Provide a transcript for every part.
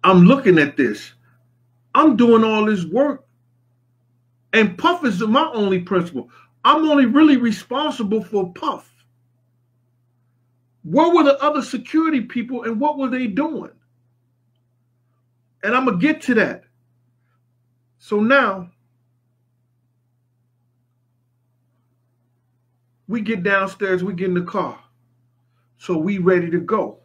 I'm looking at this. I'm doing all this work. And Puff is my only principal. I'm only really responsible for Puff. Where were the other security people and what were they doing? And I'm going to get to that. So now, we get downstairs, we get in the car. So we ready to go.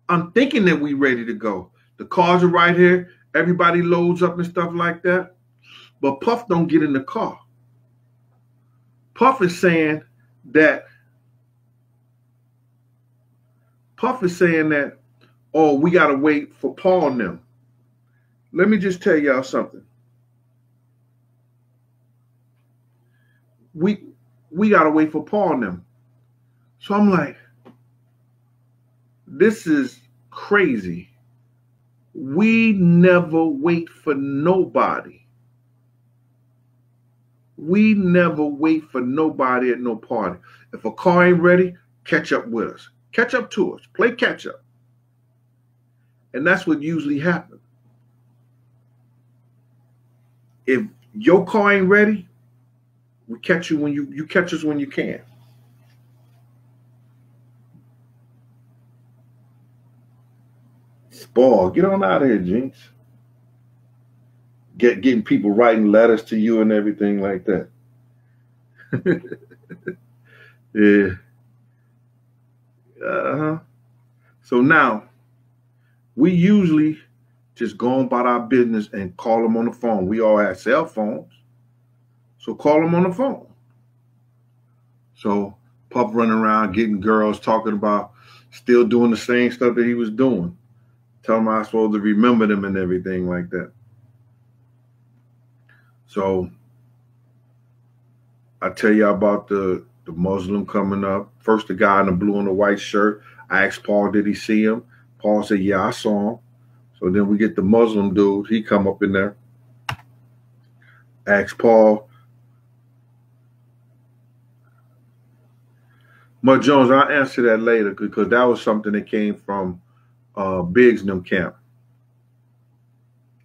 I'm thinking that we ready to go. The cars are right here. Everybody loads up and stuff like that. But Puff don't get in the car. Puff is saying that, oh, we got to wait for Paul and them. Let me just tell y'all something. We got to wait for Paul and them. So I'm like, this is crazy. We never wait for nobody. We never wait for nobody at no party. If a car ain't ready, catch up with us. Catch up to us. Play catch up. And that's what usually happens. If your car ain't ready, we catch you when you catch us when you can. Spoil. Get on out of here, Jinx. Getting people writing letters to you and everything like that. Yeah. So now, we usually just go about our business and call them on the phone. We all have cell phones. So call them on the phone. So Puff running around getting girls talking about still doing the same stuff that he was doing. Tell them I'm supposed to remember them and everything like that. So I tell you about the Muslim coming up. First, the guy in the blue and the white shirt. I asked Paul, did he see him? Paul said, yeah, I saw him. So then we get the Muslim dude. He come up in there. Ask Paul. Mud Jones, I'll answer that later because that was something that came from Biggs and them camp.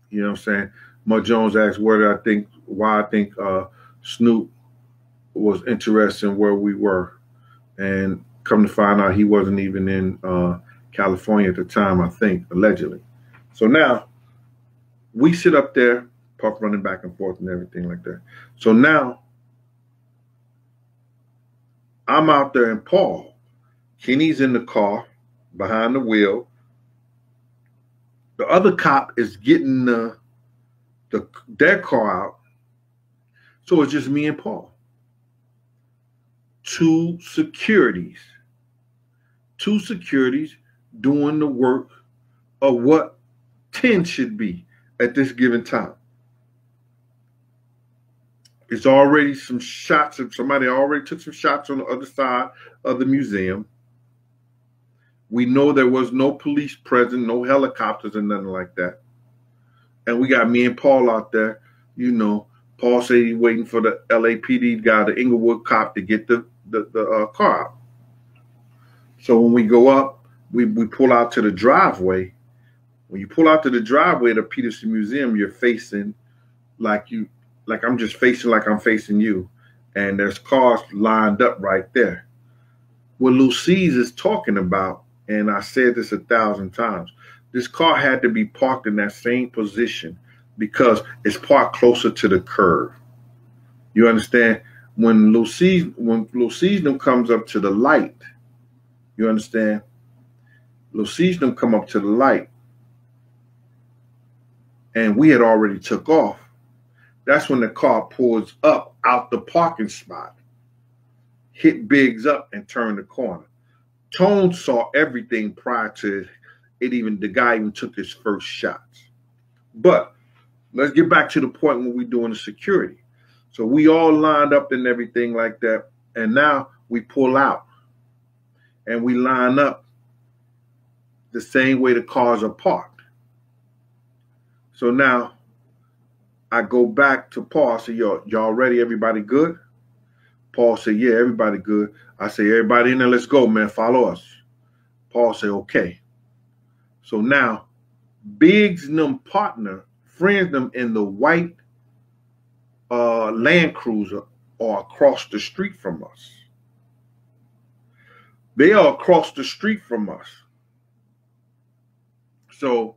You know what I'm saying? Mud Jones asked why I think Snoop was interested in where we were. And come to find out he wasn't even in California at the time, I think, allegedly. So now we sit up there, Puff running back and forth and everything like that. So now I'm out there and Paul. Kenny's in the car behind the wheel. The other cop is getting their car out. So it's just me and Paul. Two securities doing the work of what 10 should be at this given time. It's already some shots. Somebody already took some shots on the other side of the museum. We know there was no police present, no helicopters and nothing like that. And we got me and Paul out there. You know, Paul said he's waiting for the LAPD guy, the Inglewood cop, to get the car out. So when we go up, we pull out to the driveway. When you pull out to the driveway of the Peterson Museum, you're facing like I'm just facing like I'm facing you. And there's cars lined up right there. What Lucy's is talking about, and I said this 1,000 times, this car had to be parked in that same position because it's parked closer to the curb. You understand? When Lucy's comes up to the light, you understand? Lucy's come up to the light, and we had already took off. That's when the car pulls up out the parking spot, hit Biggs up, and turned the corner. Tone saw everything prior to it. The guy even took his first shots. But let's get back to the point when we're doing the security. So we all lined up and everything like that. And now we pull out and we line up the same way the cars are parked. So now I go back to Paul. I say, y'all ready? Everybody good? Paul said, yeah, everybody good. I say, everybody in there, let's go, man. Follow us. Paul said, okay. So now Biggs and them partner, friends them in the white Land Cruiser are across the street from us. They are across the street from us. So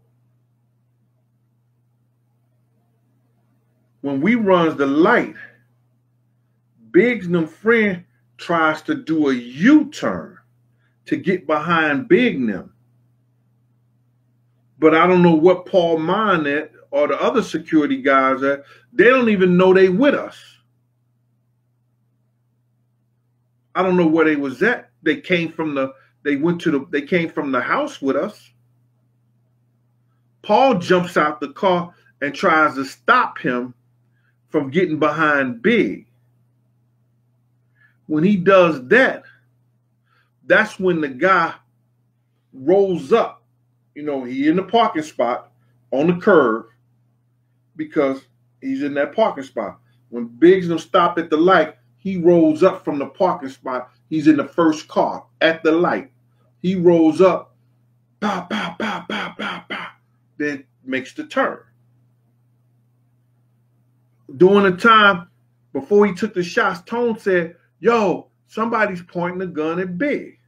when we runs the light, Biggs and them friend tries to do a U-turn to get behind Big and them. But I don't know what Paul mind at or the other security guys at. They don't even know they with us. I don't know where they was at. They came from the house with us. Paul jumps out the car and tries to stop him from getting behind Big. When he does that, that's when the guy rolls up. You know, he in the parking spot on the curb because he's in that parking spot. When Biggs don't stop at the light, he rolls up from the parking spot. He's in the first car at the light. He rolls up, pow, pow, pow, pow, pow, pow, then makes the turn. During the time before he took the shots, Tone said, yo, somebody's pointing a gun at Big.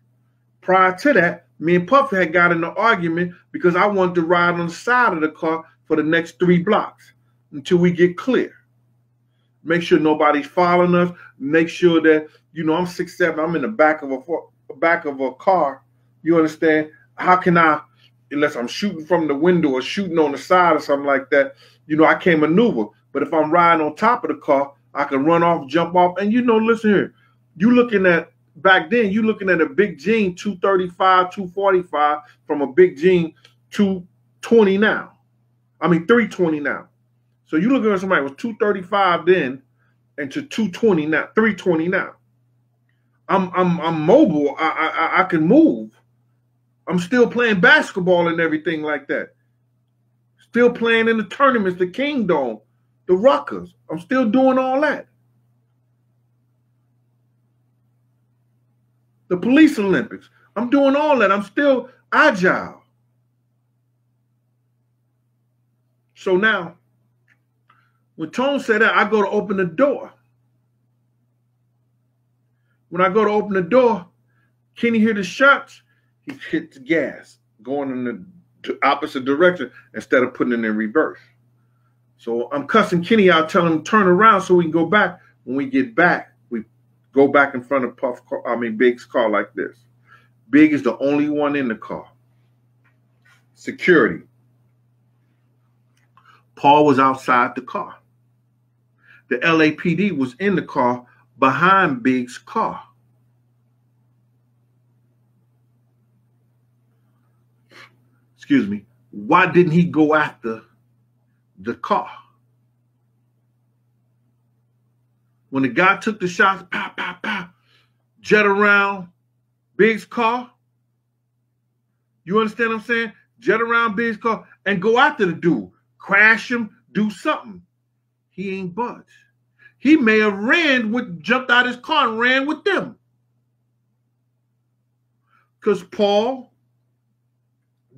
Prior to that, me and Puffy had got in an argument because I wanted to ride on the side of the car for the next 3 blocks until we get clear. Make sure nobody's following us. Make sure that, you know, I'm 6'7", I'm in the back of a car. You understand? How can I, unless I'm shooting from the window or shooting on the side or something like that, you know, I can't maneuver. But if I'm riding on top of the car, I can run off, jump off. And, you know, listen here, you looking at, back then, you looking at a Big Jean 235, 245 from a Big Jean 220 now. I mean, 320 now. So you looking at somebody who was 235 then and to 220 now, 320 now. I'm mobile. I can move. I'm still playing basketball and everything like that. Still playing in the tournaments, the Kingdom, the Ruckers. I'm still doing all that. The Police Olympics. I'm doing all that. I'm still agile. So now, when Tone said that, I go to open the door. When I go to open the door, Kenny hear the shots. He hit the gas, going in the opposite direction instead of putting it in reverse. So I'm cussing Kenny out, telling him to turn around so we can go back. When we get back, we go back in front of Big's car like this. Big is the only one in the car. Security. Paul was outside the car. The LAPD was in the car behind Big's car. Excuse me. Why didn't he go after the car? When the guy took the shots, pow, pow, pow, jet around Big's car. You understand what I'm saying? Jet around Big's car and go after the dude. Crash him, do something. He ain't budged. He may have jumped out his car and ran with them. Because Paul,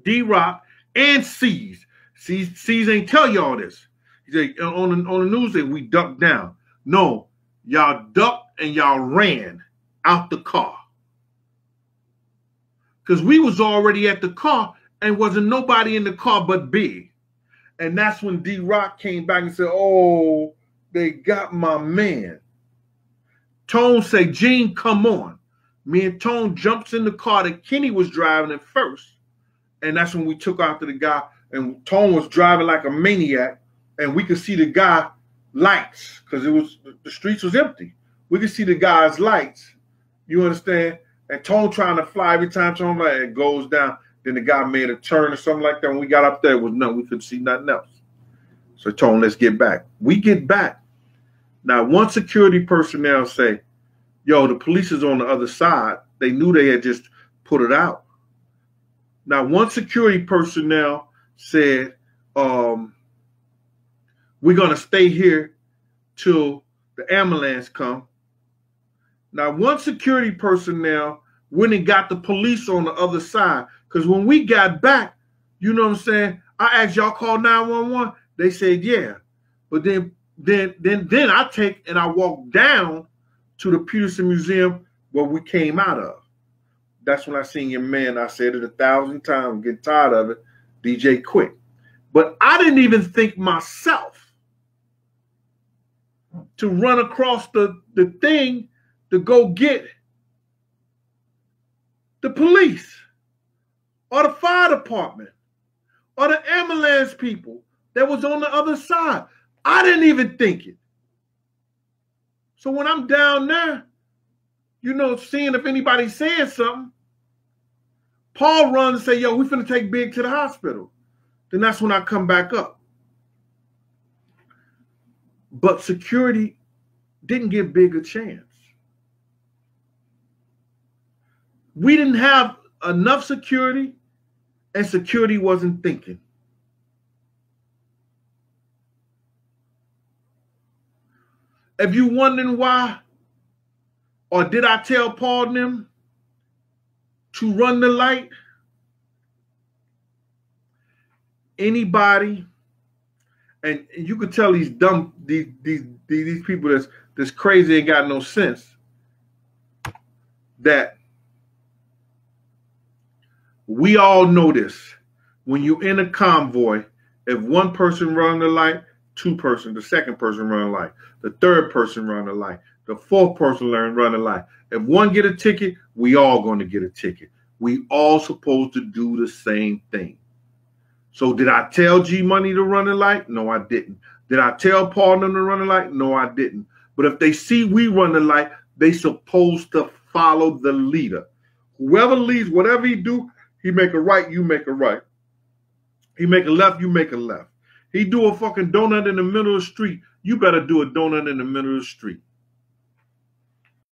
D-Rock, and C's ain't tell y'all this. He said on the news that we ducked down. No, y'all ducked and y'all ran out the car. Because we was already at the car and wasn't nobody in the car but Big. And that's when D-Rock came back and said, oh, they got my man. Tone say, Gene, come on. Me and Tone jumps in the car that Kenny was driving at first. And that's when we took after the guy. And Tone was driving like a maniac. And we could see the guy lights because the streets was empty. We could see the guy's lights. You understand? And Tone trying to fly every time Tone like it goes down. Then the guy made a turn or something like that. When we got up there, it was nothing. We couldn't see nothing else. So Tone, let's get back. We get back. Now, one security personnel say, yo, the police is on the other side. They knew they had just put it out. Now, one security personnel said, we're going to stay here till the ambulance come. Now, one security personnel went and got the police on the other side. Because when we got back, you know what I'm saying, I asked, y'all call 911? They said, yeah. But then I take and I walk down to the Peterson Museum where we came out of. That's when I seen your man. I said it 1,000 times, get tired of it. DJ Quick. But I didn't even think myself to run across the thing to go get the police or the fire department or the ambulance people that was on the other side. I didn't even think it. So when I'm down there, seeing if anybody's saying something, Paul runs and say, yo, we finna take Big to the hospital. Then that's when I come back up. But security didn't give Big a chance. We didn't have enough security, and security wasn't thinking. If you wondering why, or did I tell Paul and them to run the light? Anybody, and you could tell these dumb, these people that's crazy and got no sense, that we all know this. When you're in a convoy, if one person run the light, the second person run the light, the third person run the light, the fourth person run the light. If one get a ticket, we all going to get a ticket. We all supposed to do the same thing. So did I tell G Money to run the light? No, I didn't. Did I tell Paul and them to run the light? No, I didn't. But if they see we run the light, they supposed to follow the leader. Whoever leads, whatever he do, he make a right, you make a right. He make a left, you make a left. He do a fucking donut in the middle of the street, you better do a donut in the middle of the street.